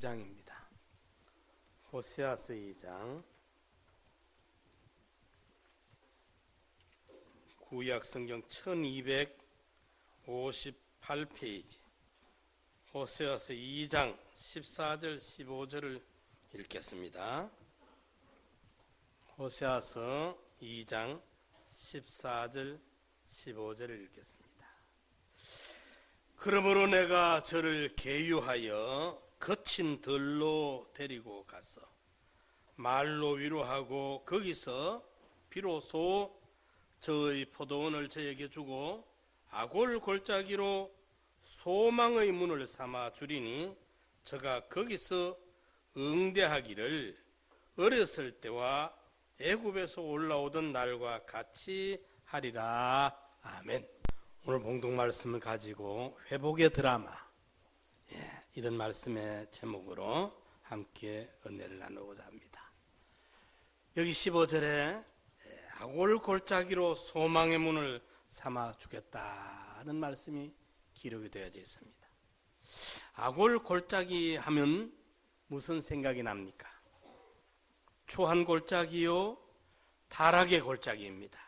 2장입니다. 호세아서 2장. 구약성경 1258페이지. 호세아서 2장 14절 15절을 읽겠습니다. 호세아서 2장 14절 15절을 읽겠습니다. 그러므로 내가 저를 계유하여 거친 들로 데리고 가서 말로 위로하고 거기서 비로소 저의 포도원을 저에게 주고 아골 골짜기로 소망의 문을 삼아 주리니 저가 거기서 응대하기를 어렸을 때와 애굽에서 올라오던 날과 같이 하리라. 아멘. 오늘 봉독 말씀을 가지고 회복의 드라마, 이런 말씀의 제목으로 함께 은혜를 나누고자 합니다. 여기 15절에 아골 골짜기로 소망의 문을 삼아 주겠다는 말씀이 기록이 되어져 있습니다. 아골 골짜기 하면 무슨 생각이 납니까? 추한 골짜기요, 타락의 골짜기입니다.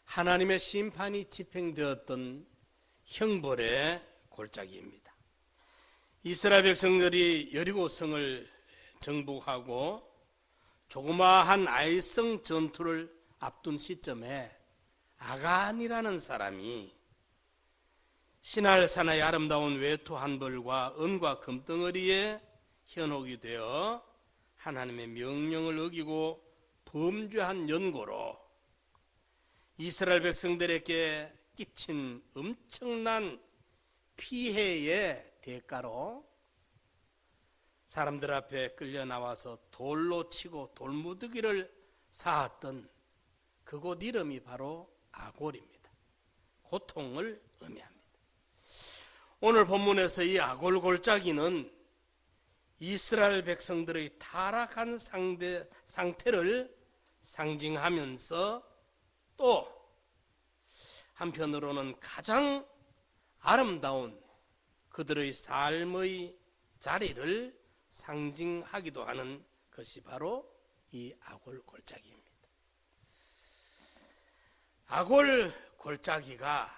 하나님의 심판이 집행되었던 형벌의 골짜기입니다. 이스라엘 백성들이 여리고성을 정복하고 조그마한 아이성 전투를 앞둔 시점에 아간이라는 사람이 신할 산하의 아름다운 외투 한 벌과 은과 금덩어리에 현혹이 되어 하나님의 명령을 어기고 범죄한 연고로 이스라엘 백성들에게 끼친 엄청난 피해의 대가로 사람들 앞에 끌려 나와서 돌로 치고 돌무더기를 쌓았던 그곳 이름이 바로 아골입니다. 고통을 의미합니다. 오늘 본문에서 이 아골 골짜기는 이스라엘 백성들의 타락한 상태를 상징하면서 또 한편으로는 가장 아름다운 그들의 삶의 자리를 상징하기도 하는 것이 바로 이 아골 골짜기입니다. 아골 골짜기가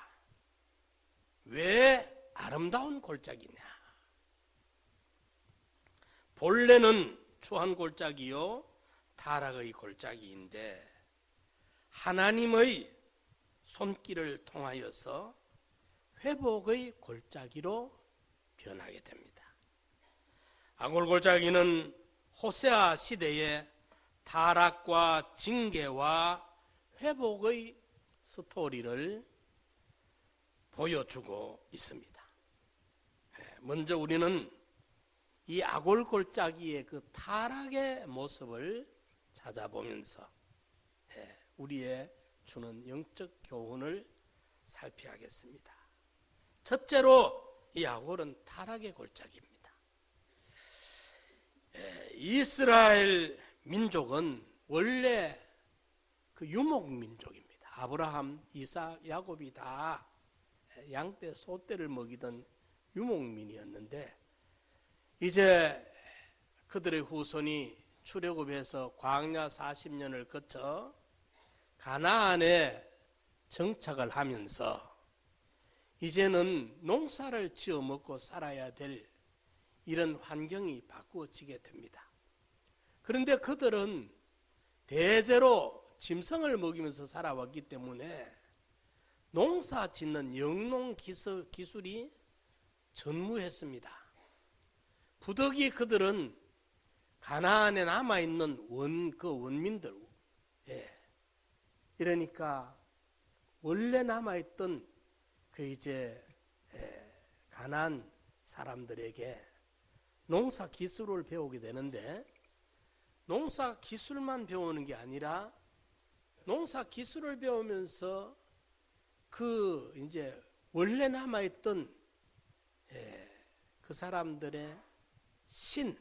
왜 아름다운 골짜기냐? 본래는 추한 골짜기요, 타락의 골짜기인데 하나님의 손길을 통하여서 회복의 골짜기로 변하게 됩니다. 아골 골짜기는 호세아 시대의 타락과 징계와 회복의 스토리를 보여주고 있습니다. 먼저 우리는 이 아골 골짜기의 그 타락의 모습을 찾아보면서 우리의 주는 영적 교훈을 살펴야겠습니다. 첫째로 이 아골은 타락의 골짜기입니다. 이스라엘 민족은 원래 그 유목 민족입니다. 아브라함, 이삭, 야곱이 다 양떼, 소떼를 먹이던 유목민이었는데 이제 그들의 후손이 출애굽해서 광야 40년을 거쳐 가나안에 정착을 하면서 이제는 농사를 지어 먹고 살아야 될 이런 환경이 바꾸어지게 됩니다. 그런데 그들은 대대로 짐승을 먹이면서 살아왔기 때문에 농사 짓는 영농 기술이 전무했습니다. 부득이 그들은 가나안에 남아있는 원민들, 이러니까 원래 남아있던 가나안 사람들에게 농사 기술을 배우게 되는데 농사 기술만 배우는 게 아니라 농사 기술을 배우면서 원래 남아있던 그 사람들의 신,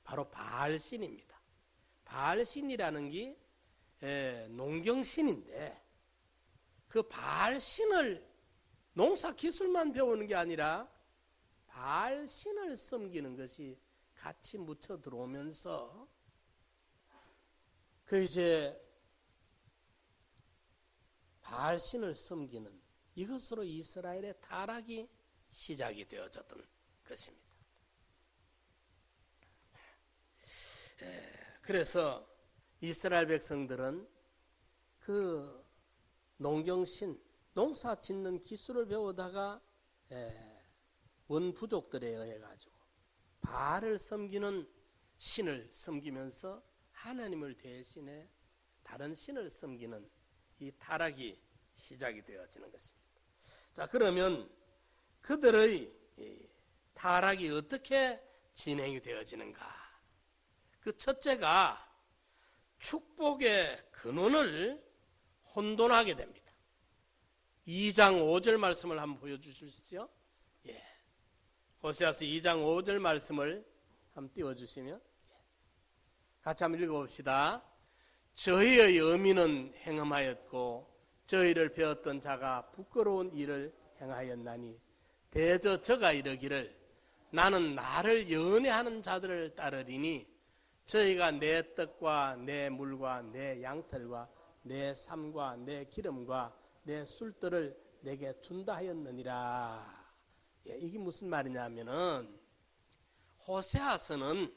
바로 바알신입니다. 바알신이라는 게 농경신인데 그 바알신을 농사 기술만 배우는 게 아니라 바알 신을 섬기는 것이 같이 묻혀 들어오면서 그 이제 바알 신을 섬기는 이것으로 이스라엘의 타락이 시작이 되어졌던 것입니다. 그래서 이스라엘 백성들은 그 농경신, 농사 짓는 기술을 배우다가 원부족들에 의해 가지고 바알을 섬기는 신을 섬기면서 하나님을 대신해 다른 신을 섬기는 이 타락이 시작이 되어지는 것입니다. 자, 그러면 그들의 타락이 어떻게 진행이 되어지는가? 그 첫째가 축복의 근원을 혼돈하게 됩니다. 2장 5절 말씀을 한번 보여주시죠. 예. 호세아서 2장 5절 말씀을 한번 띄워주시면 같이 한번 읽어봅시다. 저희의 어미는 행음하였고 저희를 배웠던 자가 부끄러운 일을 행하였나니 대저 저가 이르기를 나는 나를 연애하는 자들을 따르리니 저희가 내 떡과 내 물과 내 양털과 내 삶과 내 기름과 내 술들을 내게 준다 하였느니라. 예, 이게 무슨 말이냐면은 호세아서는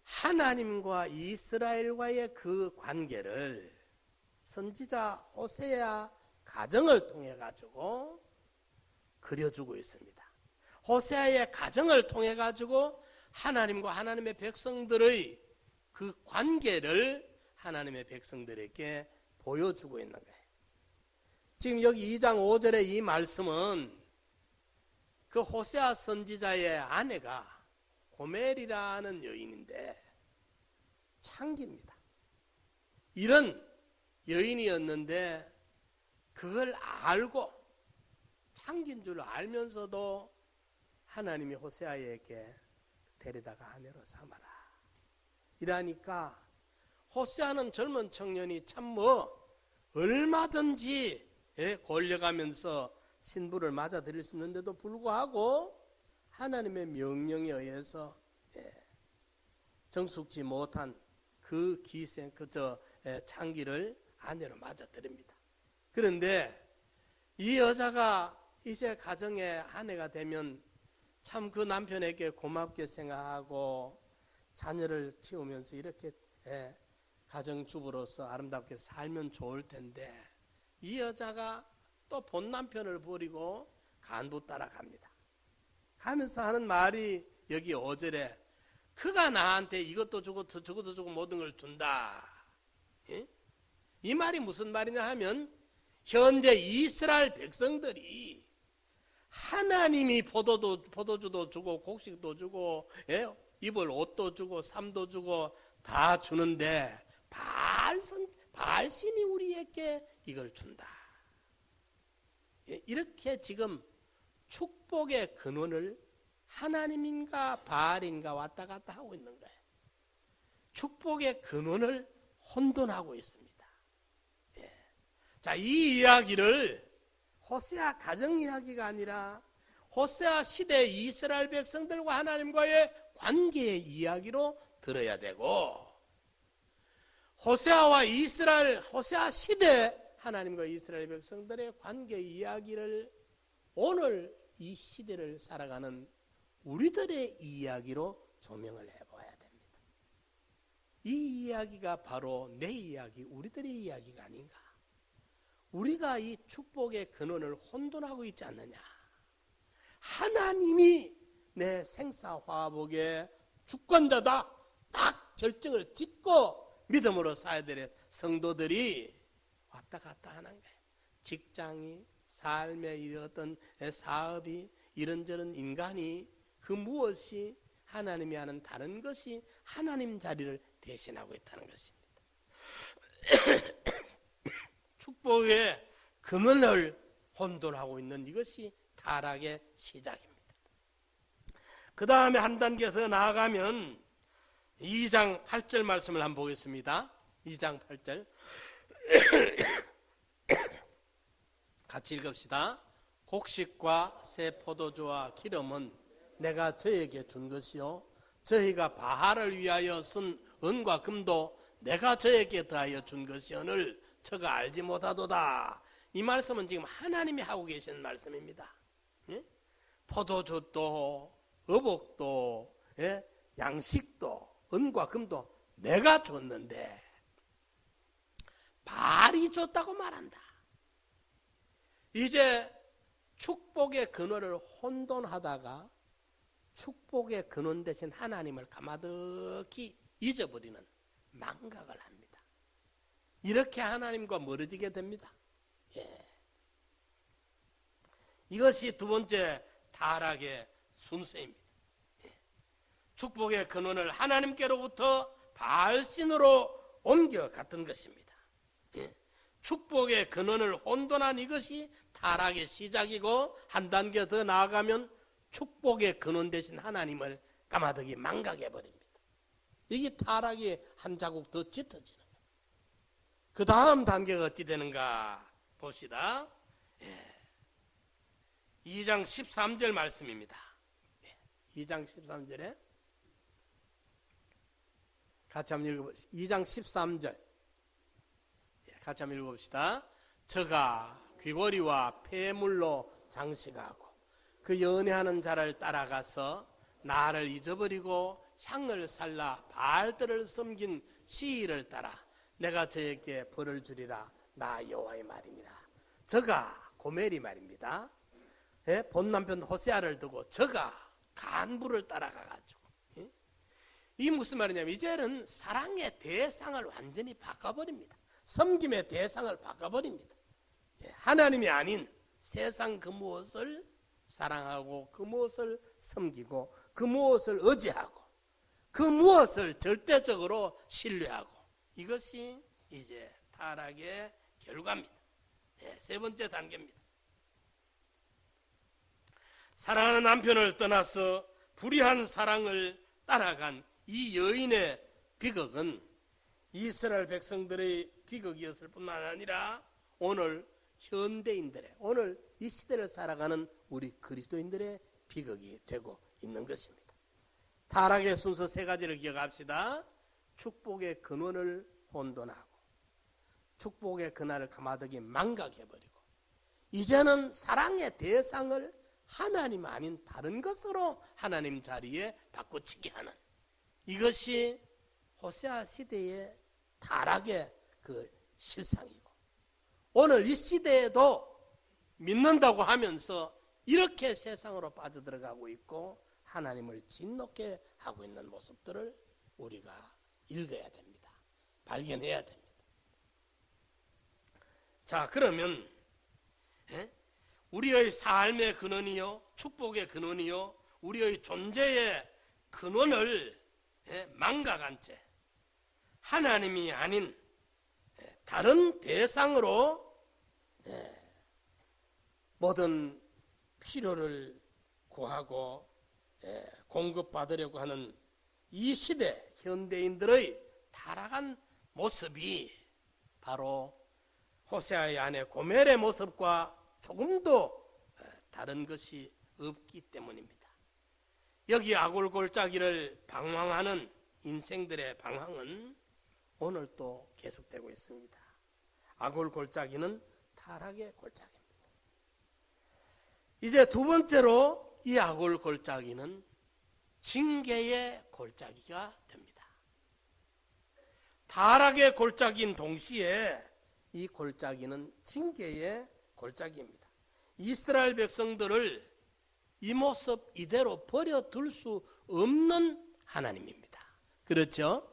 하나님과 이스라엘과의 그 관계를 선지자 호세아 가정을 통해 가지고 그려주고 있습니다. 호세아의 가정을 통해 가지고 하나님과 하나님의 백성들의 그 관계를 하나님의 백성들에게 보여주고 있는 거예요. 지금 여기 2장 5절의 이 말씀은 그 호세아 선지자의 아내가 고멜이라는 여인인데 창기입니다. 이런 여인이었는데 그걸 알고 창기인 줄 알면서도 하나님이 호세아에게 데려다가 아내로 삼아라 이러니까 호세아는 젊은 청년이 참 얼마든지 권력하면서 신부를 맞아들일 수 있는데도 불구하고 하나님의 명령에 의해서 정숙지 못한 그 기생 창기를 아내로 맞아들입니다. 그런데 이 여자가 이제 가정의 아내가 되면 참 그 남편에게 고맙게 생각하고 자녀를 키우면서 이렇게 가정주부로서 아름답게 살면 좋을 텐데 이 여자가 또 본 남편을 버리고 간부 따라갑니다. 가면서 하는 말이 여기 5절에 그가 나한테 이것도 주고 저것도 주고 모든 걸 준다. 예? 이 말이 무슨 말이냐 하면 현재 이스라엘 백성들이 하나님이 포도주도 주고 곡식도 주고 입을 옷도 주고 삶도 주고 다 주는데 바알신이 우리에게 이걸 준다. 이렇게 지금 축복의 근원을 하나님인가 바알인가 왔다 갔다 하고 있는 거예요. 축복의 근원을 혼돈하고 있습니다. 자, 이 이야기를 호세아 가정 이야기가 아니라 호세아 시대 이스라엘 백성들과 하나님과의 관계의 이야기로 들어야 되고 호세아 시대 하나님과 이스라엘 백성들의 관계 이야기를 오늘 이 시대를 살아가는 우리들의 이야기로 조명을 해봐야 됩니다. 이 이야기가 바로 내 이야기, 우리들의 이야기가 아닌가. 우리가 이 축복의 근원을 혼돈하고 있지 않느냐. 하나님이 내 생사화복의 주권자다. 딱 결정을 짓고 믿음으로 살아야 될 성도들이 왔다 갔다 하는 거예요. 직장이, 삶의 어떤 사업이, 이런저런 인간이 그 무엇이 하나님이 하는 다른 것이 하나님 자리를 대신하고 있다는 것입니다. 축복의 근원을 혼돈하고 있는 이것이 타락의 시작입니다. 그 다음에 한 단계 더 나아가면 2장 8절 말씀을 한번 보겠습니다. 2장 8절 같이 읽읍시다. 곡식과 새 포도주와 기름은 내가 저에게 준 것이요 저희가 바알을 위하여 쓴 은과 금도 내가 저에게 더하여 준 것이오늘 저가 알지 못하도다. 이 말씀은 지금 하나님이 하고 계시는 말씀입니다. 예? 포도주도 어복도 양식도 은과 금도 내가 줬는데 바알이 줬다고 말한다. 이제 축복의 근원을 혼돈하다가 축복의 근원 대신 하나님을 가마득히 잊어버리는 망각을 합니다. 이렇게 하나님과 멀어지게 됩니다. 예. 이것이 두 번째 타락의 순서입니다. 예. 축복의 근원을 하나님께로부터 바알신으로 옮겨갔던 것입니다. 예. 축복의 근원을 혼돈한 이것이 타락의 시작이고 한 단계 더 나아가면 축복의 근원 대신 하나님을 까마득히 망각해버립니다. 이게 타락이 한 자국 더 짙어지는 거예요. 그 다음 단계가 어찌 되는가 봅시다. 2장 13절 말씀입니다. 2장 13절에 같이 한번 읽어봅시다. 2장 13절 같이 한번 읽어봅시다. 저가 귀고리와 폐물로 장식하고 그 연애하는 자를 따라가서 나를 잊어버리고 향을 살라 바알들을 섬긴 시인을 따라 내가 저에게 벌을 주리라 나 여호와의 말이니라. 저가 고멜이 말입니다. 본 남편 호세아를 두고 저가 간부를 따라가가지고 이 무슨 말이냐면 이제는 사랑의 대상을 완전히 바꿔버립니다. 섬김의 대상을 바꿔버립니다. 하나님이 아닌 세상 그 무엇을 사랑하고 그 무엇을 섬기고 그 무엇을 의지하고 그 무엇을 절대적으로 신뢰하고 이것이 이제 타락의 결과입니다. 세 번째 단계입니다. 사랑하는 남편을 떠나서 불의한 사랑을 따라간 이 여인의 비극은 이스라엘 백성들의 비극이었을 뿐만 아니라 오늘 현대인들의 오늘 이 시대를 살아가는 우리 그리스도인들의 비극이 되고 있는 것입니다. 타락의 순서 세 가지를 기억합시다. 축복의 근원을 혼돈하고 축복의 근원을 가마득히 망각해버리고 이제는 사랑의 대상을 하나님 아닌 다른 것으로 하나님 자리에 바꿔치기 하는 이것이 호세아 시대의 타락의 그 실상이고 오늘 이 시대에도 믿는다고 하면서 이렇게 세상으로 빠져들어가고 있고 하나님을 진노케 하고 있는 모습들을 우리가 읽어야 됩니다. 발견해야 됩니다. 자, 그러면 우리의 삶의 근원이요 축복의 근원이요 우리의 존재의 근원을 망각한 채 하나님이 아닌 다른 대상으로 모든 필요를 구하고 공급받으려고 하는 이 시대 현대인들의 타락한 모습이 바로 호세아의 아내 고멜의 모습과 조금도 다른 것이 없기 때문입니다. 여기 아골골짜기를 방황하는 인생들의 방황은 오늘 또 계속되고 있습니다. 아골골짜기는 타락의 골짜기입니다. 이제 두 번째로 이 아골골짜기는 징계의 골짜기가 됩니다. 타락의 골짜기인 동시에 이 골짜기는 징계의 골짜기입니다. 이스라엘 백성들을 이 모습 이대로 버려둘 수 없는 하나님입니다. 그렇죠?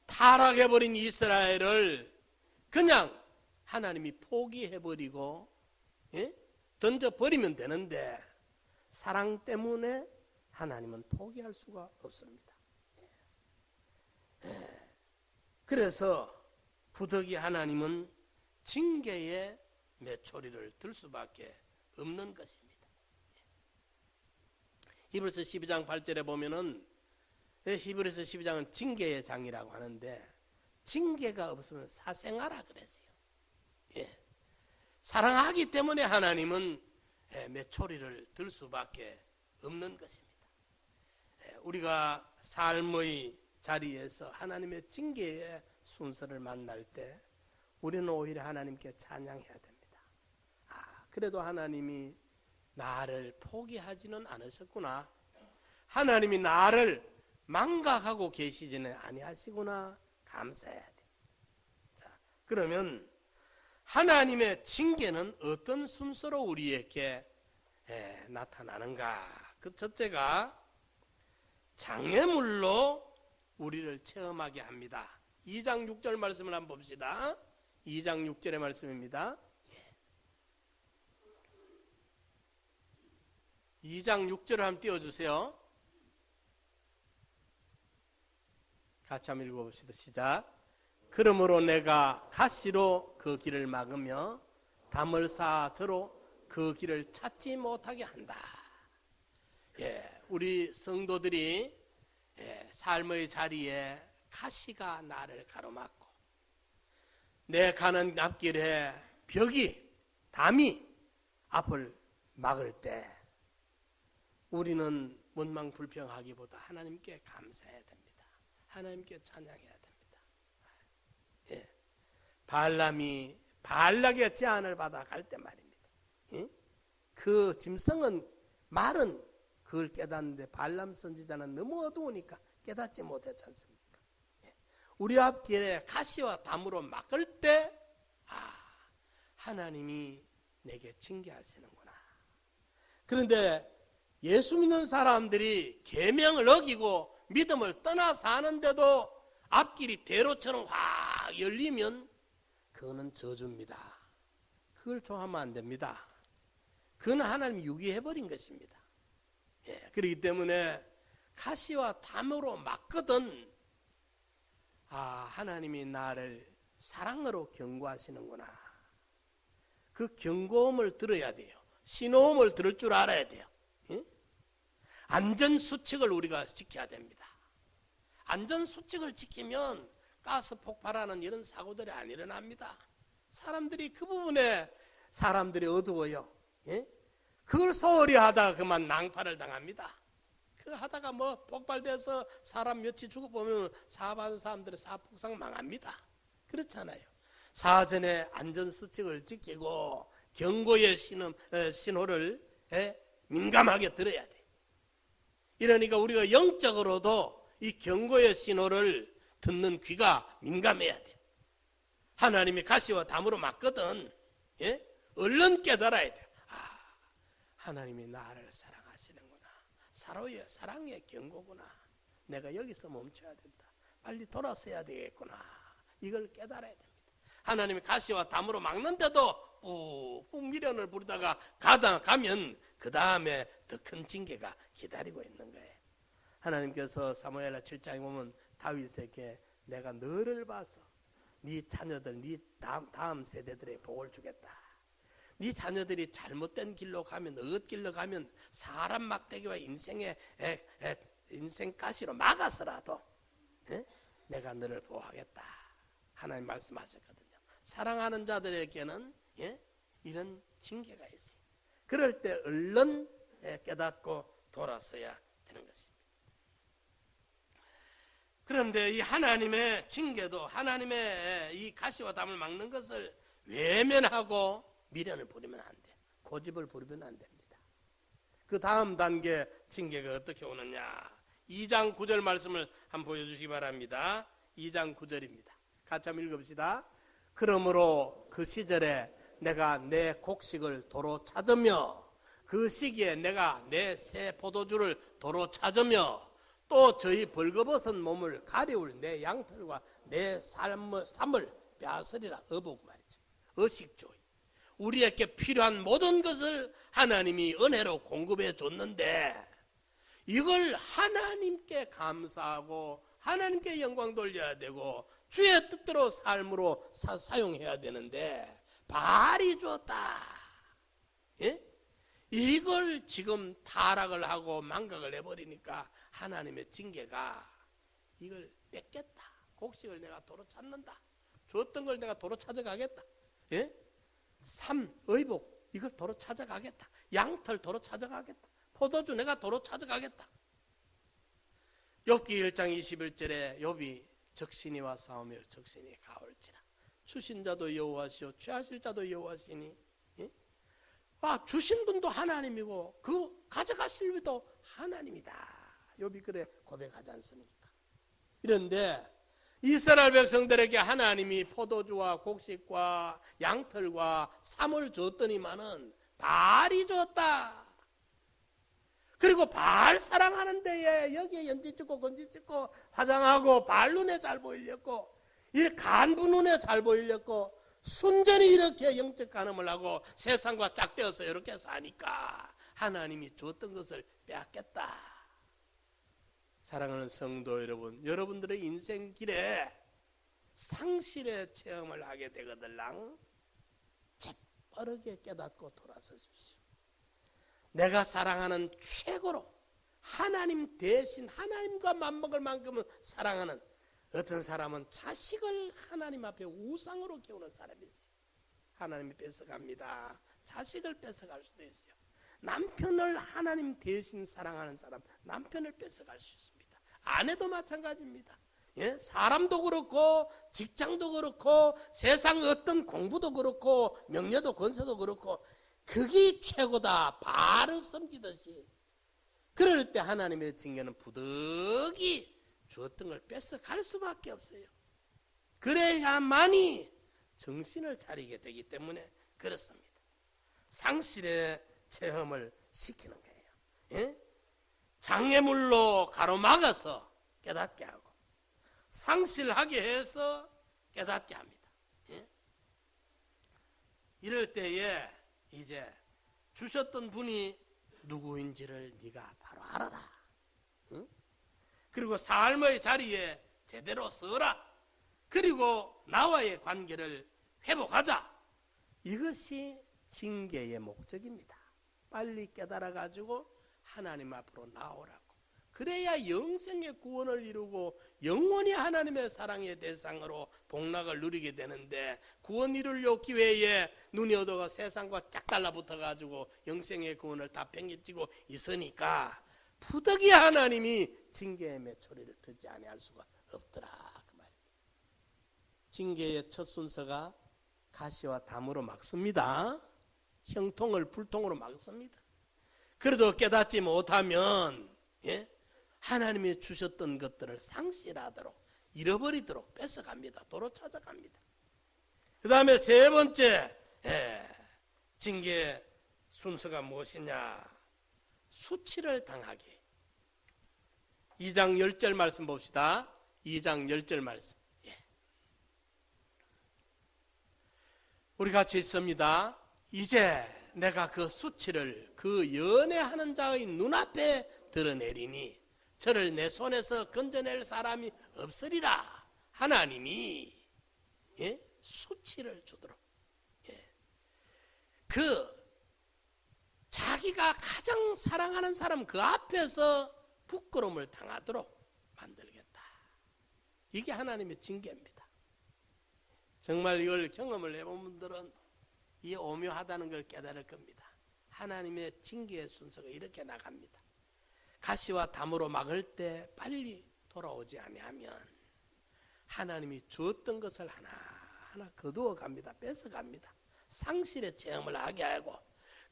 타락해버린 이스라엘을 그냥 하나님이 포기해버리고 던져버리면 되는데 사랑 때문에 하나님은 포기할 수가 없습니다. 그래서 부득이 하나님은 징계의 메초리를 들 수밖에 없는 것입니다. 히브리서 12장 8절에 보면은 히브리서 12장은 징계의 장이라고 하는데 징계가 없으면 사생하라 그랬어요. 사랑하기 때문에 하나님은 메추리를 들 수밖에 없는 것입니다. 우리가 삶의 자리에서 하나님의 징계의 순서를 만날 때 우리는 오히려 하나님께 찬양해야 됩니다. 그래도 하나님이 나를 포기하지는 않으셨구나. 하나님이 나를 망각하고 계시지는 아니하시구나. 감사해야 돼. 자, 그러면 하나님의 징계는 어떤 순서로 우리에게 나타나는가? 그 첫째가 장애물로 우리를 체험하게 합니다. 2장 6절 말씀을 한번 봅시다. 2장 6절의 말씀입니다. 2장 6절을 한번 띄워주세요. 같이 한번 읽어봅시다. 시작. 그러므로 내가 가시로 그 길을 막으며 담을 쌓아 저로 그 길을 찾지 못하게 한다. 우리 성도들이 삶의 자리에 가시가 나를 가로막고 내 가는 앞길에 벽이 담이 앞을 막을 때 우리는 원망불평하기보다 하나님께 감사해야 됩니다. 하나님께 찬양해야 됩니다. 발람이 발락의 제안을 받아 갈 때 말입니다. 그 짐승은 말은 그걸 깨닫는데 발람 선지자는 너무 어두우니까 깨닫지 못했지 않습니까? 우리 앞길에 가시와 담으로 막을 때 하나님이 내게 징계하시는구나. 그런데 예수 믿는 사람들이 계명을 어기고 믿음을 떠나 사는데도 앞길이 대로처럼 확 열리면 그거는 저주입니다. 그걸 좋아하면 안 됩니다. 그건 하나님이 유기해버린 것입니다. 그렇기 때문에 가시와 담으로 막거든 하나님이 나를 사랑으로 경고하시는구나. 그 경고음을 들어야 돼요. 신호음을 들을 줄 알아야 돼요. 안전수칙을 우리가 지켜야 됩니다. 안전수칙을 지키면 가스 폭발하는 이런 사고들이 안 일어납니다. 사람들이 그 부분에 사람들이 어두워요. 그걸 소홀히 하다가 그만 낭파를 당합니다. 그거 하다가 폭발돼서 사람 몇이 죽어보면 사업하는 사람들의 사폭상 망합니다. 그렇잖아요. 사전에 안전수칙을 지키고 경고의 신호를 민감하게 들어야 돼. 이러니까 우리가 영적으로도 이 경고의 신호를 듣는 귀가 민감해야 돼. 하나님이 가시와 담으로 막거든. 얼른 깨달아야 돼. 하나님이 나를 사랑하시는구나. 사랑의 경고구나. 내가 여기서 멈춰야 된다. 빨리 돌아서야 되겠구나. 이걸 깨달아야 됩니다. 하나님이 가시와 담으로 막는데도 꾹꾹 미련을 부르다가 가면 그 다음에 더 큰 징계가 기다리고 있는 거예요. 하나님께서 사무엘하 7장에 보면 다윗에게 내가 너를 봐서 네 자녀들, 네 다음 세대들의 복을 주겠다. 네 자녀들이 잘못된 길로 가면, 엇길로 가면 사람 막대기와 인생 가시로 막아서라도 내가 너를 보호하겠다. 하나님 말씀하셨거든요. 사랑하는 자들에게는 이런 징계가 있어요. 그럴 때 얼른 깨닫고 돌아서야 되는 것입니다. 그런데 이 하나님의 징계도 하나님의 이 가시와 담을 막는 것을 외면하고 미련을 부리면 안 돼. 고집을 부리면 안 됩니다. 그 다음 단계 징계가 어떻게 오느냐. 2장 9절 말씀을 한번 보여주시기 바랍니다. 2장 9절입니다. 같이 한번 읽읍시다. 그러므로 그 시절에 내가 내 곡식을 도로 찾으며 그 시기에 내가 내 새 포도주를 도로 찾으며 또 저희 벌거벗은 몸을 가려울 내 양털과 내 삶을 빼앗으리라. 어보고 말이죠. 의식주의. 우리에게 필요한 모든 것을 하나님이 은혜로 공급해 줬는데 이걸 하나님께 감사하고 하나님께 영광 돌려야 되고 주의 뜻대로 삶으로 사용해야 되는데 바알이 줬다. 이걸 지금 타락을 하고 망각을 해버리니까 하나님의 징계가 이걸 뺏겠다. 곡식을 내가 도로 찾는다. 줬던 걸 내가 도로 찾아가겠다. 의복 이걸 도로 찾아가겠다. 양털 도로 찾아가겠다. 포도주 내가 도로 찾아가겠다. 욥기 1장 21절에 욥이 적신이와 싸우며 적신이 가올지라. 주신 자도 여호와시오 취하실 자도 여호와시니. 예? 주신 분도 하나님이고 그 가져가실 분도 하나님이다. 욥이 그래 고백하지 않습니까? 이런데 이스라엘 백성들에게 하나님이 포도주와 곡식과 양털과 삼을 줬더니만은 바알이 줬다. 그리고 바알 사랑하는 데에 여기에 연지 찍고 건지 찍고 화장하고 바알 눈에 잘 보이려고 이렇게 간부 눈에 잘 보이려고 순전히 이렇게 영적 간음을 하고 세상과 짝대어서 이렇게 사니까 하나님이 줬던 것을 빼앗겠다. 사랑하는 성도 여러분, 여러분들의 인생길에 상실의 체험을 하게 되거들랑 재빠르게 깨닫고 돌아서십시오. 내가 사랑하는 최고로 하나님 대신 하나님과 맞먹을 만큼은 사랑하는 어떤 사람은 자식을 하나님 앞에 우상으로 키우는 사람이 있어요. 하나님이 뺏어갑니다. 자식을 뺏어갈 수도 있어요. 남편을 하나님 대신 사랑하는 사람, 남편을 뺏어갈 수 있습니다. 아내도 마찬가지입니다. 예? 사람도 그렇고 직장도 그렇고 세상 어떤 공부도 그렇고 명예도 권세도 그렇고 그게 최고다. 바알을 섬기듯이 그럴 때 하나님의 징계는 부득이 주었던 걸 뺏어갈 수밖에 없어요. 그래야만이 정신을 차리게 되기 때문에 그렇습니다. 상실의 체험을 시키는 거예요. 예? 장애물로 가로막아서 깨닫게 하고 상실하게 해서 깨닫게 합니다. 예? 이럴 때에 이제 주셨던 분이 누구인지를 네가 바로 알아라. 응? 그리고 삶의 자리에 제대로 서라. 그리고 나와의 관계를 회복하자. 이것이 징계의 목적입니다. 빨리 깨달아가지고 하나님 앞으로 나오라고. 그래야 영생의 구원을 이루고 영원히 하나님의 사랑의 대상으로 복락을 누리게 되는데 구원 이루려 기회에 눈이 어두워 세상과 짝 달라붙어가지고 영생의 구원을 다 팽개치고 있으니까 부득이 하나님이 징계의 메초리를 듣지 아니할 수가 없더라 그 말입니다. 징계의 첫 순서가 가시와 담으로 막습니다. 형통을 불통으로 막습니다. 그래도 깨닫지 못하면 예? 하나님이 주셨던 것들을 상실하도록 잃어버리도록 뺏어갑니다. 도로 찾아갑니다. 그 다음에 세 번째 징계 순서가 무엇이냐? 수치를 당하기. 2장 10절 말씀 봅시다. 2장 10절 말씀. 우리 같이 읽습니다. 이제 내가 그 수치를 그 연애하는 자의 눈앞에 드러내리니 저를 내 손에서 건져낼 사람이 없으리라. 하나님이 수치를 주도록 그 자기가 가장 사랑하는 사람 그 앞에서 부끄러움을 당하도록 만들겠다. 이게 하나님의 징계입니다. 정말 이걸 경험을 해본 분들은 이 오묘하다는 걸 깨달을 겁니다. 하나님의 징계의 순서가 이렇게 나갑니다. 가시와 담으로 막을 때 빨리 돌아오지 아니하면 하나님이 주었던 것을 하나하나 거두어 갑니다. 뺏어갑니다. 상실의 체험을 하게 하고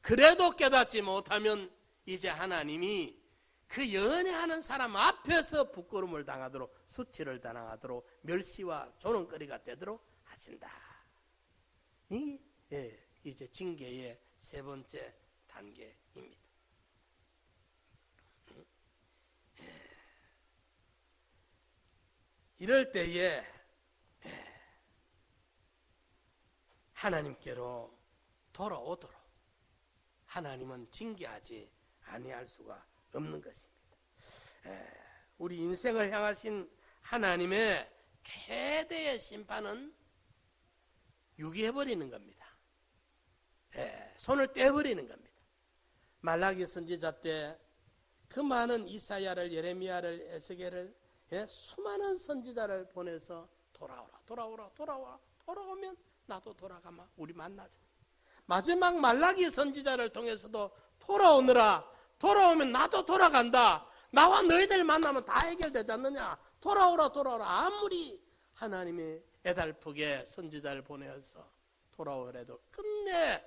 그래도 깨닫지 못하면 이제 하나님이 그 연애하는 사람 앞에서 부끄러움을 당하도록 수치를 당하도록 멸시와 조롱거리가 되도록 하신다. 이제 징계의 세 번째 단계입니다. 이럴 때에 하나님께로 돌아오도록 하나님은 징계하지 아니할 수가 없는 것입니다. 우리 인생을 향하신 하나님의 최대의 심판은 유기해버리는 겁니다. 손을 떼버리는 겁니다. 말라기 선지자 때 그 많은 이사야를 예레미야를 에스겔을 수많은 선지자를 보내서 돌아오면 나도 돌아가마 우리 만나자. 마지막 말라기 선지자를 통해서도 돌아오느라, 돌아오면 나도 돌아간다, 나와 너희들 만나면 다 해결되지 않느냐, 돌아오라 돌아오라. 아무리 하나님이 애달프게 선지자를 보내어서 돌아오래도 끝내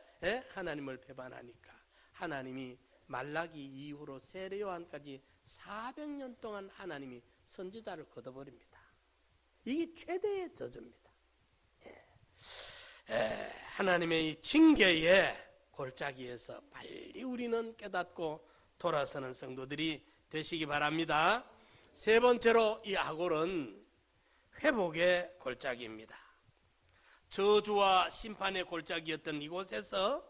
하나님을 배반하니까 하나님이 말라기 이후로 세례 요한까지 400년 동안 하나님이 선지자를 걷어버립니다. 이게 최대의 저주입니다. 하나님의 이 징계에 골짜기에서 빨리 우리는 깨닫고 돌아서는 성도들이 되시기 바랍니다. 세 번째로 이 아골은 회복의 골짜기입니다. 저주와 심판의 골짜기였던 이곳에서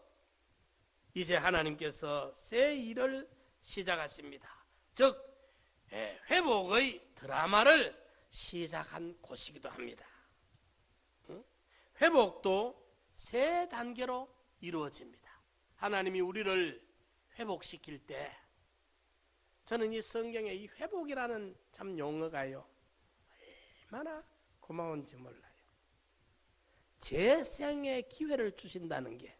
이제 하나님께서 새 일을 시작하십니다. 즉 회복의 드라마를 시작한 곳이기도 합니다. 회복도 세 단계로 이루어집니다. 하나님이 우리를 회복시킬 때 저는 이 성경에 이 회복이라는 참 용어가요 얼마나 고마운지 몰라요. 재생의 기회를 주신다는 게,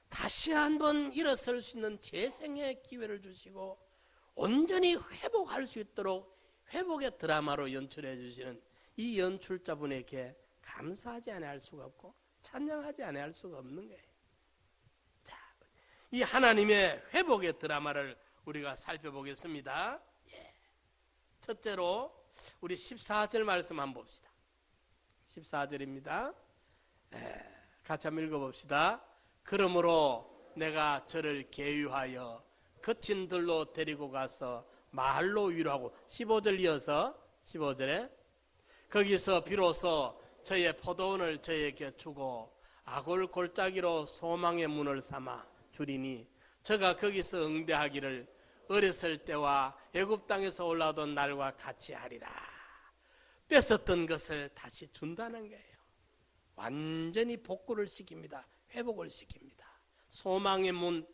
다시 한번 일어설 수 있는 재생의 기회를 주시고 온전히 회복할 수 있도록 회복의 드라마로 연출해 주시는 이 연출자분에게 감사하지 아니할 수가 없고 찬양하지 아니할 수가 없는 거예요. 자, 이 하나님의 회복의 드라마를 우리가 살펴보겠습니다. 첫째로 우리 14절 말씀 한번 봅시다. 14절입니다. 같이 한번 읽어봅시다. 그러므로 내가 저를 계유하여 거친 들로 데리고 가서 마을로 위로하고, 15절 이어서 15절에 거기서 비로소 저의 포도원을 저에게 주고 아골 골짜기로 소망의 문을 삼아 주리니 저가 거기서 응대하기를 어렸을 때와 애굽 땅에서 올라오던 날과 같이 하리라. 뺏었던 것을 다시 준다는 거예요. 완전히 복구를 시킵니다. 회복을 시킵니다. 소망의 문,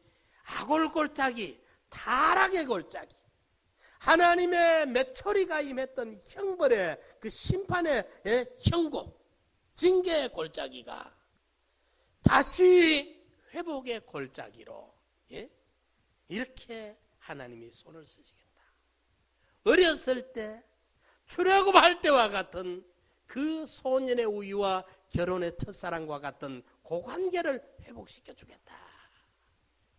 아골 골짜기, 타락의 골짜기, 하나님의 맺소리가 임했던 형벌의 그 심판의 형고, 징계의 골짜기가 다시 회복의 골짜기로 이렇게 하나님이 손을 쓰시겠다. 어렸을 때 출애굽할 때와 같은 그 소년의 우유와 결혼의 첫사랑과 같은 그 관계를 회복시켜 주겠다.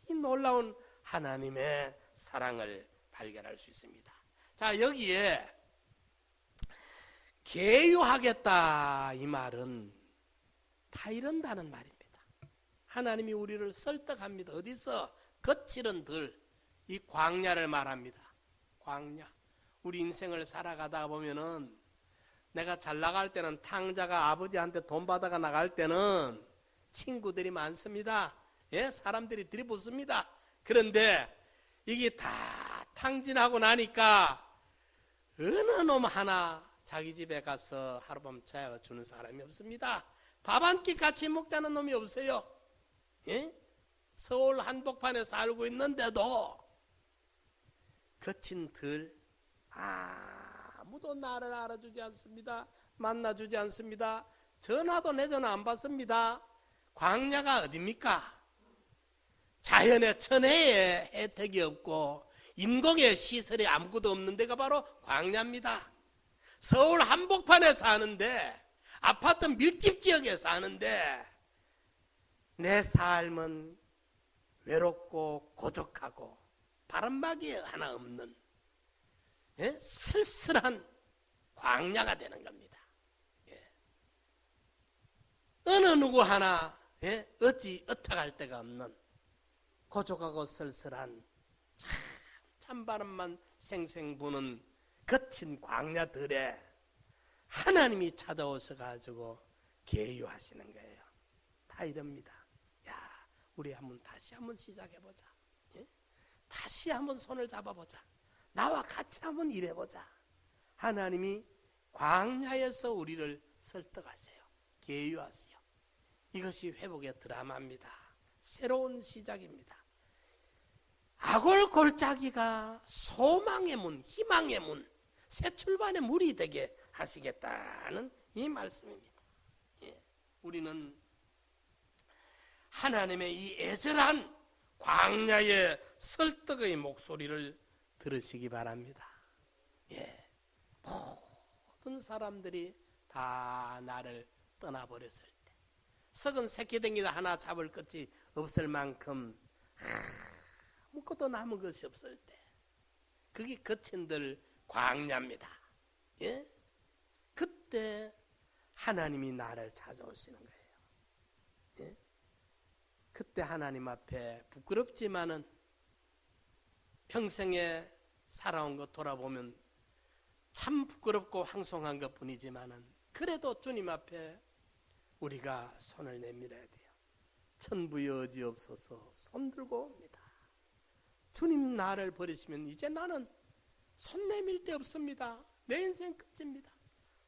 이 놀라운 하나님의 사랑을 발견할 수 있습니다. 자, 여기에 계유하겠다 이 말은 다 이런다는 말입니다. 하나님이 우리를 설득합니다. 어디서? 거칠은 들, 이 광야를 말합니다. 광야. 우리 인생을 살아가다 보면은 내가 잘 나갈 때는 탕자가 아버지한테 돈 받아가 나갈 때는 친구들이 많습니다. 사람들이 들이붙습니다. 그런데 이게 다 탕진하고 나니까 어느 놈 하나 자기 집에 가서 하룻밤 자주는 사람이 없습니다. 밥 한 끼 같이 먹자는 놈이 없어요. 서울 한복판에 살고 있는데도 거친 들, 아무도 나를 알아주지 않습니다. 만나주지 않습니다. 전화도 내 전화 안 받습니다. 광야가 어딥니까? 자연의 천혜의 혜택이 없고 인공의 시설이 아무것도 없는 데가 바로 광야입니다. 서울 한복판에 사는데, 아파트 밀집 지역에 사는데 내 삶은 외롭고 고독하고 바람막이 하나 없는 쓸쓸한 광야가 되는 겁니다. 어느 누구 하나 어찌 어떡할 데가 없는 고독하고 쓸쓸한 찬바람만 생생 부는 거친 광야들에 하나님이 찾아오셔 가지고 계유하시는 거예요. 다 이럽니다. 야, 우리 다시 한번 시작해보자. 다시 한번 손을 잡아보자. 나와 같이 한번 일해보자. 하나님이 광야에서 우리를 설득하세요. 계유하세요. 이것이 회복의 드라마입니다. 새로운 시작입니다. 아골 골짜기가 소망의 문, 희망의 문, 새 출발의 문이 되게 하시겠다는 이 말씀입니다. 우리는 하나님의 이 애절한 광야의 설득의 목소리를 들으시기 바랍니다. 예, 모든 사람들이 다 나를 떠나버렸을 때, 썩은 새끼댕이도 하나 잡을 것이 없을 만큼 아무것도 남은 것이 없을 때, 그게 거친들 광야입니다. 예? 그때 하나님이 나를 찾아오시는 거예요. 예? 그때 하나님 앞에 부끄럽지만은 평생에 살아온 것 돌아보면 참 부끄럽고 황송한 것 뿐이지만은 그래도 주님 앞에 우리가 손을 내밀어야 돼요. 천부여지옵소서 손 들고 옵니다. 주님 나를 버리시면 이제 나는 손 내밀 데 없습니다. 내 인생 끝입니다.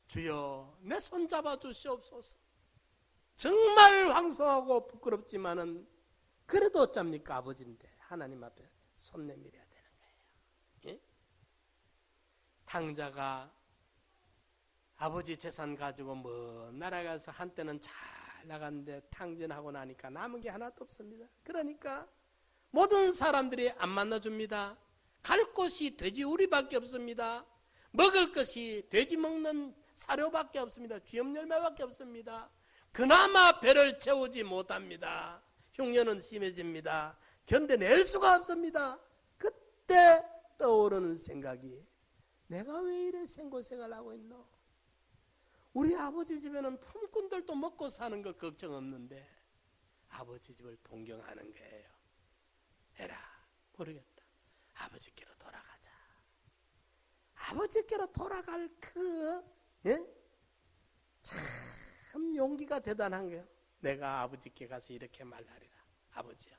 주여 내 손 잡아 주시옵소서. 정말 황송하고 부끄럽지만은 그래도 어쩝니까? 아버지인데 하나님 앞에 손 내밀어야 되는 거예요. 예? 탕자가 아버지 재산 가지고 먼 나라 가서 한때는 잘 나갔는데 탕진하고 나니까 남은 게 하나도 없습니다. 그러니까 모든 사람들이 안 만나줍니다. 갈 곳이 돼지우리밖에 없습니다. 먹을 것이 돼지 먹는 사료밖에 없습니다. 쥐염열매밖에 없습니다. 그나마 배를 채우지 못합니다. 흉년은 심해집니다. 견뎌낼 수가 없습니다. 그때 떠오르는 생각이 내가 왜 이래 생고생을 하고 있노? 우리 아버지 집에는 품꾼들도 먹고 사는 거 걱정 없는데 아버지 집을 동경하는 거예요. 에라 모르겠다. 아버지께로 돌아가자. 아버지께로 돌아갈 참 용기가 대단한 거예요. 내가 아버지께 가서 이렇게 말하리라. 아버지야,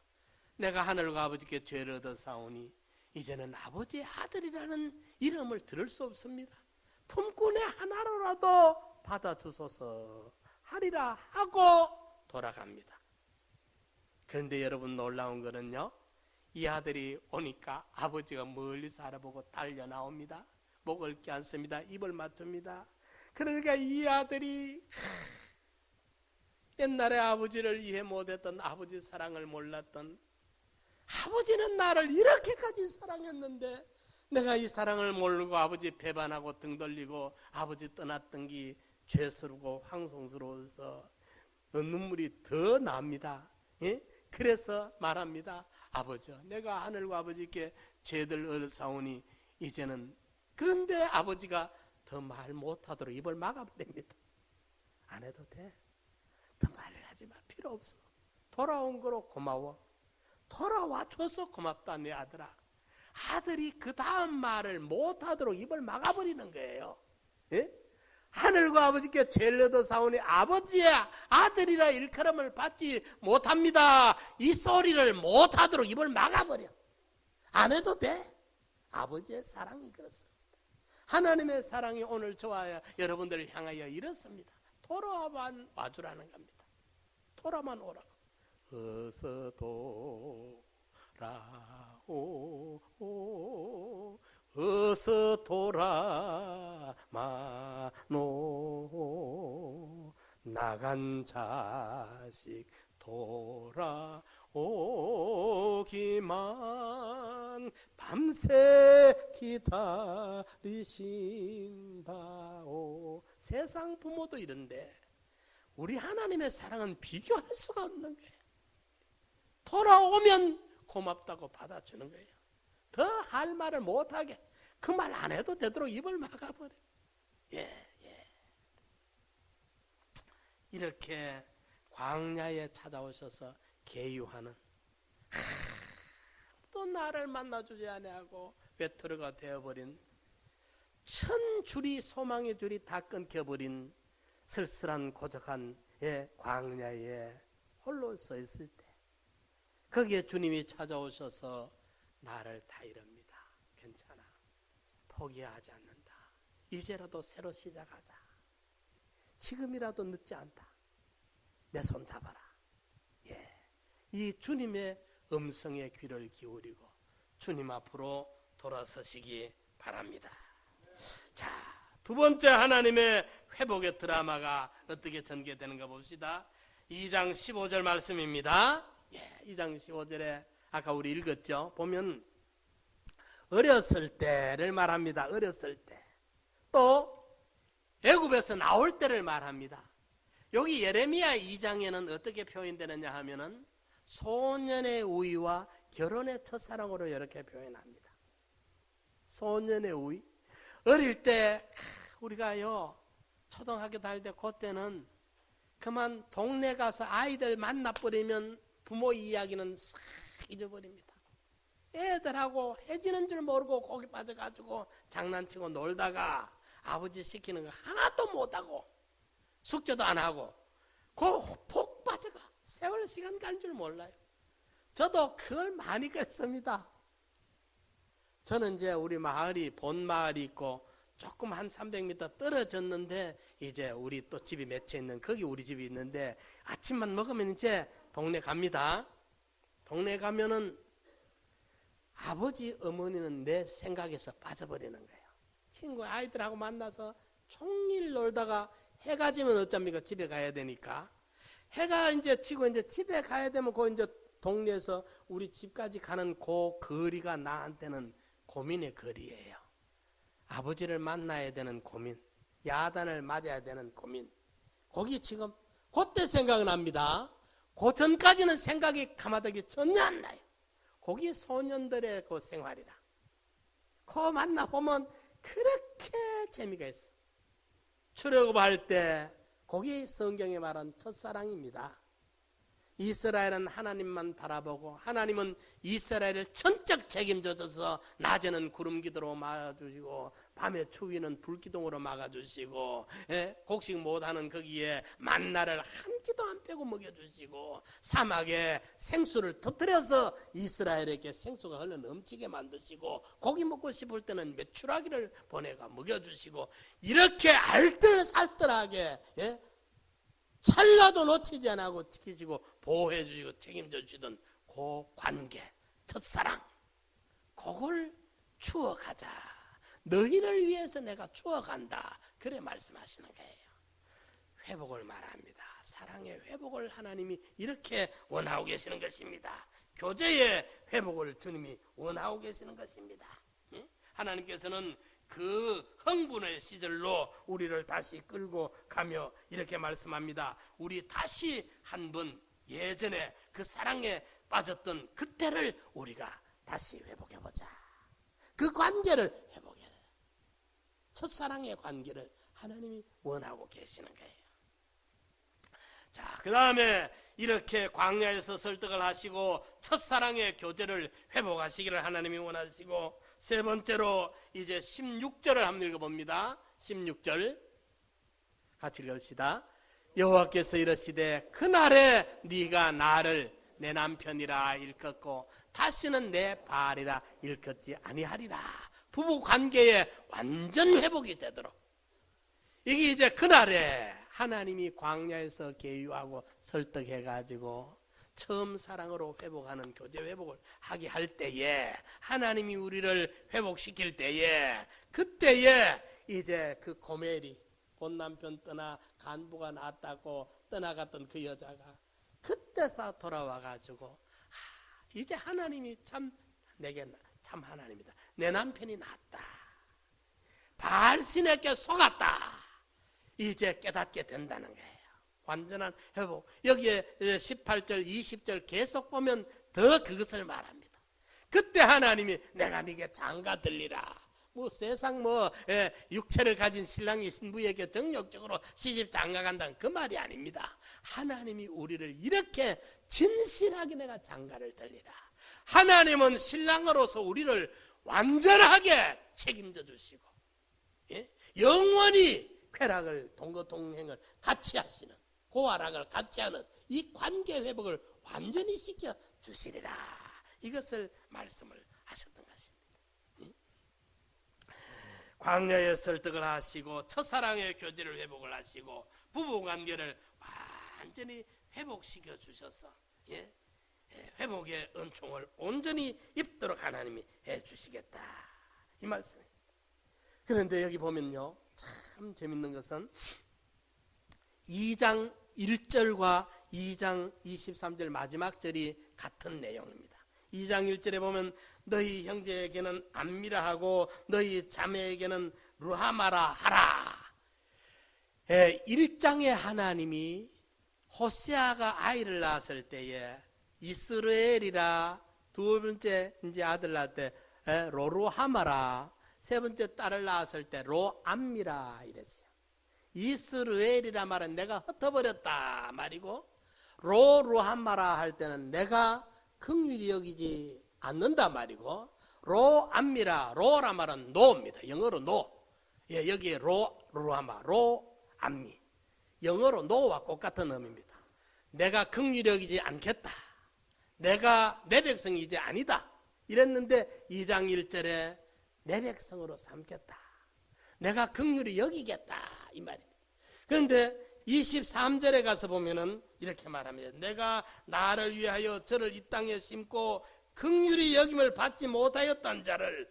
내가 하늘과 아버지께 죄를 얻어 싸우니 이제는 아버지의 아들이라는 이름을 들을 수 없습니다. 품꾼의 하나로라도 받아주소서 하리라 하고 돌아갑니다. 그런데 여러분 놀라운 거는요, 이 아들이 오니까 아버지가 멀리서 알아보고 달려 나옵니다. 목을 껴안습니다. 입을 맞춥니다. 그러니까 이 아들이 옛날에 아버지를 이해 못했던, 아버지 사랑을 몰랐던, 아버지는 나를 이렇게까지 사랑했는데 내가 이 사랑을 모르고 아버지 배반하고 등 돌리고 아버지 떠났던 게 죄스럽고 황송스러워서 눈물이 더 납니다. 예? 그래서 말합니다. 아버지요, 내가 하늘과 아버지께 죄를 얻어사오니 이제는. 그런데 아버지가 더 말 못하도록 입을 막아버립니다. 안 해도 돼. 더 말을 하지 마. 필요 없어. 돌아온 거로 고마워. 돌아와 줘서 고맙다 내 아들아. 아들이 그 다음 말을 못하도록 입을 막아버리는 거예요. 예? 하늘과 아버지께 죄를 얻어 사오니 아버지의 아들이라 일컬음을 받지 못합니다. 이 소리를 못하도록 입을 막아버려. 안 해도 돼. 아버지의 사랑이 그렇습니다. 하나님의 사랑이 오늘 저와 여러분들을 향하여 이렇습니다. 돌아만 와주라는 겁니다. 돌아만 오라고. 어서 돌아오, 어서 돌아마노, 나간 자식 돌아오기만 밤새 기다리신다오. 세상 부모도 이런데 우리 하나님의 사랑은 비교할 수가 없는 거예요. 돌아오면 고맙다고 받아주는 거예요. 더 할 말을 못하게, 그 말 안 해도 되도록 입을 막아버려. 예. 이렇게 광야에 찾아오셔서 계유하는, 또 나를 만나주지 아니하고 외톨이가 되어버린, 천 줄이, 소망의 줄이 다 끊겨버린 쓸쓸한 고적한 광야에 홀로 서 있을 때 거기에 주님이 찾아오셔서 나를 다 이럽니다. 괜찮아. 포기하지 않는다. 이제라도 새로 시작하자. 지금이라도 늦지 않다. 내 손 잡아라. 이 주님의 음성에 귀를 기울이고 주님 앞으로 돌아서시기 바랍니다. 자, 두 번째 하나님의 회복의 드라마가 어떻게 전개되는가 봅시다. 2장 15절 말씀입니다. 2장 15절에 아까 우리 읽었죠. 보면 어렸을 때를 말합니다. 어렸을 때. 또 애굽에서 나올 때를 말합니다. 여기 예레미야 2장에는 어떻게 표현되느냐 하면은 소년의 우위와 결혼의 첫사랑으로 이렇게 표현합니다. 소년의 우위. 어릴 때 우리가요 초등학교 다닐 때 그때는 그만 동네 가서 아이들 만나버리면 부모 이야기는 싹 잊어버립니다. 애들하고 해지는 줄 모르고 거기 빠져가지고 장난치고 놀다가 아버지 시키는 거 하나도 못하고 숙제도 안 하고 폭 빠져가 세월 시간 가는 줄 몰라요. 저도 그걸 많이 그랬습니다. 저는 이제 우리 마을이 본 마을이 있고 조금 한 300m 떨어졌는데 이제 우리 또 집이 맺혀 있는 거기 우리 집이 있는데 아침만 먹으면 이제 동네 갑니다. 동네 가면은 아버지 어머니는 내 생각에서 빠져버리는 거예요. 친구 아이들하고 만나서 종일 놀다가 해가 지면 어쩝니까? 집에 가야 되니까. 해가 이제 지고 이제 집에 가야 되면 그 이제 동네에서 우리 집까지 가는 그 거리가 나한테는 고민의 거리예요. 아버지를 만나야 되는 고민, 야단을 맞아야 되는 고민. 거기 지금 그때 생각납니다. 그 전까지는 생각이 가마득이 전혀 안 나요. 거기 소년들의 그 생활이라. 그 만나보면 그렇게 재미가 있어. 출애굽할 때 거기 성경에 말한 첫사랑입니다. 이스라엘은 하나님만 바라보고 하나님은 이스라엘을 전적 책임져줘서 낮에는 구름기도로 막아주시고 밤에 추위는 불기둥으로 막아주시고 곡식 못하는 거기에 만나를 한 끼도 안 빼고 먹여주시고 사막에 생수를 터뜨려서 이스라엘에게 생수가 흘러 넘치게 만드시고 고기 먹고 싶을 때는 메추라기를 보내가 먹여주시고 이렇게 알뜰살뜰하게 찰나도 놓치지 않고 지키시고 보호해 주시고 책임져 주시던 그 관계, 첫사랑, 그걸 추억하자. 너희를 위해서 내가 추억한다. 그래 말씀하시는 거예요. 회복을 말합니다. 사랑의 회복을 하나님이 이렇게 원하고 계시는 것입니다. 교제의 회복을 주님이 원하고 계시는 것입니다. 하나님께서는 그 흥분의 시절로 우리를 다시 끌고 가며 이렇게 말씀합니다. 우리 다시 한번 예전에 그 사랑에 빠졌던 그때를 우리가 다시 회복해보자. 그 관계를 회복해야 돼. 첫사랑의 관계를 하나님이 원하고 계시는 거예요. 자, 그 다음에 이렇게 광야에서 설득을 하시고 첫사랑의 교제를 회복하시기를 하나님이 원하시고 세 번째로 이제 16절을 한번 읽어봅니다. 16절 같이 읽읍시다. 여호와께서 이르시되 그날에 네가 나를 내 남편이라 일컫고 다시는 내 바알이라 일컫지 아니하리라. 부부관계의 완전 회복이 되도록 이게 이제 그날에 하나님이 광야에서 계유하고 설득해가지고 처음 사랑으로 회복하는 교제 회복을 하게 할 때에 하나님이 우리를 회복시킬 때에 그때에 이제 그 고멜이 본 남편 떠나 간부가 낳았다고 떠나갔던 그 여자가 그때서 돌아와가지고 이제 하나님이 참 내게 참 하나님이다. 내 남편이 낫다. 바알신에게 속았다. 이제 깨닫게 된다는 거예요. 완전한 회복. 여기에 18절, 20절 계속 보면 더 그것을 말합니다. 그때 하나님이 내가 네게 장가 들리라. 세상 육체를 가진 신랑이 신부에게 정력적으로 시집 장가 간다는 그 말이 아닙니다. 하나님이 우리를 이렇게 진실하게 내가 장가를 들리라. 하나님은 신랑으로서 우리를 완전하게 책임져 주시고 영원히 쾌락을 동거동행을 같이 하시는 고아락을 같이 하는 이 관계 회복을 완전히 시켜 주시리라. 이것을 말씀을 하셨던 것입니다. 광야에 설득을 하시고 첫사랑의 교제를 회복을 하시고 부부관계를 완전히 회복시켜 주셔서 회복의 은총을 온전히 입도록 하나님이 해주시겠다. 이 말씀입니다. 그런데 여기 보면요 참 재밌는 것은 2장 1절과 2장 23절 마지막 절이 같은 내용입니다. 2장 1절에 보면 너희 형제에게는 암미라 하고 너희 자매에게는 루하마라 하라. 1장에 하나님이 호세아가 아이를 낳았을 때에 이스라엘이라, 두 번째 이제 아들 낳을 때 로루하마라, 세 번째 딸을 낳았을 때 로암미라 이랬어요. 이스라엘이라 말은 내가 흩어버렸다 말이고, 로루하마라 할 때는 내가 긍휼히 여기지 않는다 말이고, 로암미라, 로라 말은 노입니다. 영어로 노. 예, 여기에 로루하마, 로암미. 영어로 노와 똑같은 의미입니다. 내가 긍휼히 여기지 않겠다. 내가 내 백성이 이제 아니다. 이랬는데 2장 1절에 내 백성으로 삼겠다. 내가 긍휼히 여기겠다. 이 말입니다. 그런데 23절에 가서 보면은 이렇게 말합니다. 내가 나를 위하여 저를 이 땅에 심고 긍휼히 여김을 받지 못하였던 자를,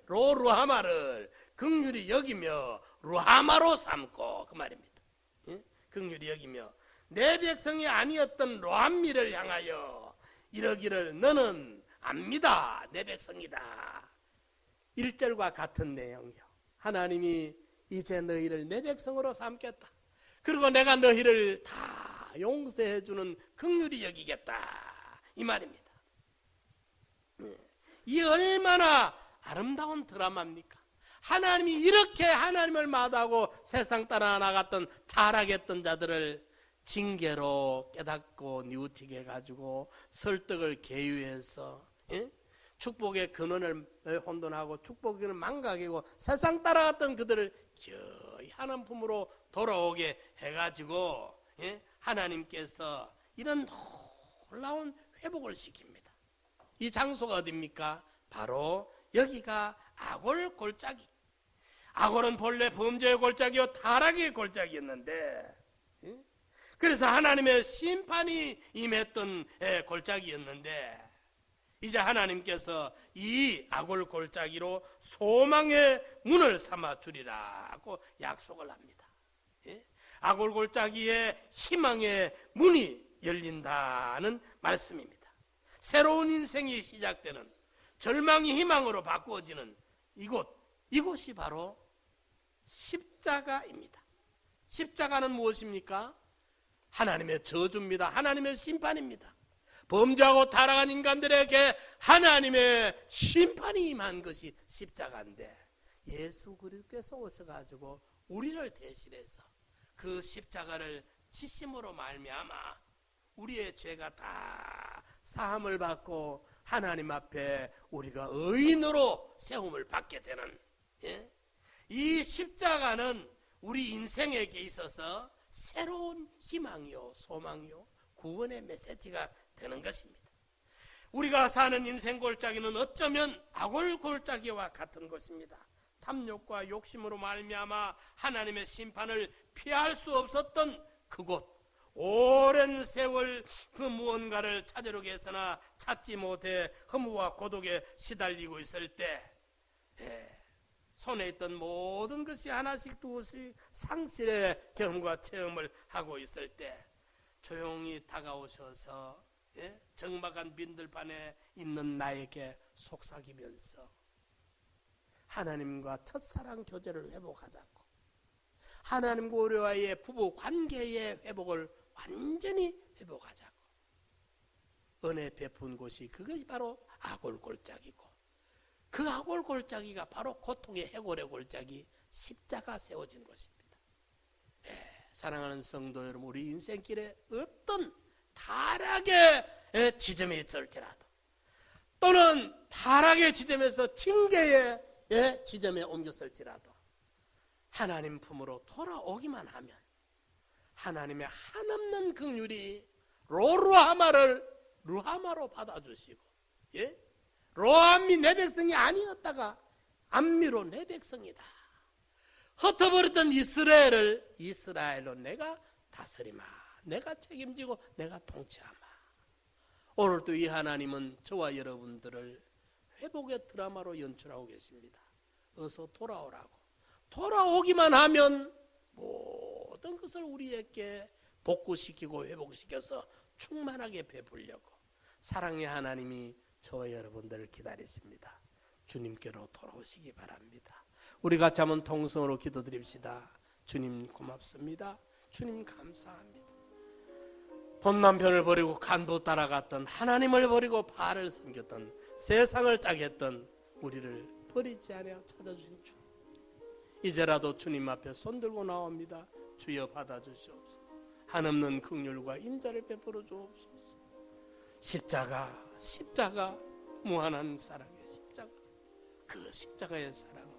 로루하마를 긍휼히 여기며 루하마로 삼고, 그 말입니다. 긍휼히 여기며 내 백성이 아니었던 로암미를 향하여 이러기를 너는 압니다. 내 백성이다. 1절과 같은 내용이요. 하나님이 이제 너희를 내 백성으로 삼겠다. 그리고 내가 너희를 다 용서해 주는 긍휼히 여기겠다. 이 말입니다. 이 얼마나 아름다운 드라마입니까? 하나님이 이렇게 하나님을 마다하고 세상 따라 나갔던 타락했던 자들을 징계로 깨닫고 뉘우치게 해가지고 설득을 계유해서, 축복의 근원을 혼돈하고 축복의 근원을 망각하고 세상 따라갔던 그들을 거의 하나님 품으로 돌아오게 해가지고, 하나님께서 이런 놀라운 회복을 시킵니다. 이 장소가 어디입니까? 바로 여기가 아골 골짜기. 아골은 본래 범죄의 골짜기요 타락의 골짜기였는데, 그래서 하나님의 심판이 임했던 골짜기였는데, 이제 하나님께서 이 아골 골짜기로 소망의 문을 삼아 주리라고 약속을 합니다. 아골 골짜기에 희망의 문이 열린다는 말씀입니다. 새로운 인생이 시작되는, 절망이 희망으로 바꾸어지는 이곳이 바로 십자가입니다. 십자가는 무엇입니까? 하나님의 저주입니다. 하나님의 심판입니다. 범죄하고 타락한 인간들에게 하나님의 심판이 임한 것이 십자가인데, 예수 그리스도께서 오셔가지고 우리를 대신해서 그 십자가를 지심으로 말미암아 우리의 죄가 다 사함을 받고 하나님 앞에 우리가 의인으로 세움을 받게 되는, 이 십자가는 우리 인생에게 있어서 새로운 희망이요 소망이요 구원의 메시지가 되는 것입니다. 우리가 사는 인생 골짜기는 어쩌면 아골 골짜기와 같은 것입니다. 탐욕과 욕심으로 말미암아 하나님의 심판을 피할 수 없었던 그곳, 오랜 세월 그 무언가를 찾으려고 했으나 찾지 못해 허무와 고독에 시달리고 있을 때, 손에 있던 모든 것이 하나씩 두씩 상실의 경험과 체험을 하고 있을 때 조용히 다가오셔서 적막한 빈들판에 있는 나에게 속삭이면서 하나님과 첫사랑 교제를 회복하자고, 하나님과 우리와의 부부 관계의 회복을 완전히 회복하자고 은혜 베푼 곳이 그것이 바로 아골 골짜기고, 그 아골 골짜기가 바로 고통의 해골의 골짜기 십자가 세워진 곳입니다. 사랑하는 성도 여러분, 우리 인생길에 어떤 타락의 지점이 있을지라도, 또는 타락의 지점에서 징계의 지점에 옮겼을지라도 하나님 품으로 돌아오기만 하면 하나님의 한없는 긍휼이 로루하마를 루하마로 받아주시고, 로암미 내 백성이 아니었다가 암미로 내 백성이다. 흩어버렸던 이스라엘을 이스라엘로 내가 다스리마, 내가 책임지고 내가 통치하마. 오늘도 이 하나님은 저와 여러분들을 회복의 드라마로 연출하고 계십니다. 어서 돌아오라고. 돌아오기만 하면 모든 것을 우리에게 복구시키고 회복시켜서 충만하게 베풀려고 사랑의 하나님이 저와 여러분들을 기다리십니다. 주님께로 돌아오시기 바랍니다. 우리 같이 한번 통성으로 기도드립시다. 주님 고맙습니다. 주님 감사합니다. 본 남편을 버리고 간부 따라갔던, 하나님을 버리고 바알을 섬겼던, 세상을 따겠던 우리를 버리지 않아 찾아주신 주, 이제라도 주님 앞에 손들고 나옵니다. 주여 받아주시옵소서. 한없는 긍휼과 인자를 베풀어 주옵소서. 십자가 무한한 사랑의 십자가, 그 십자가의 사랑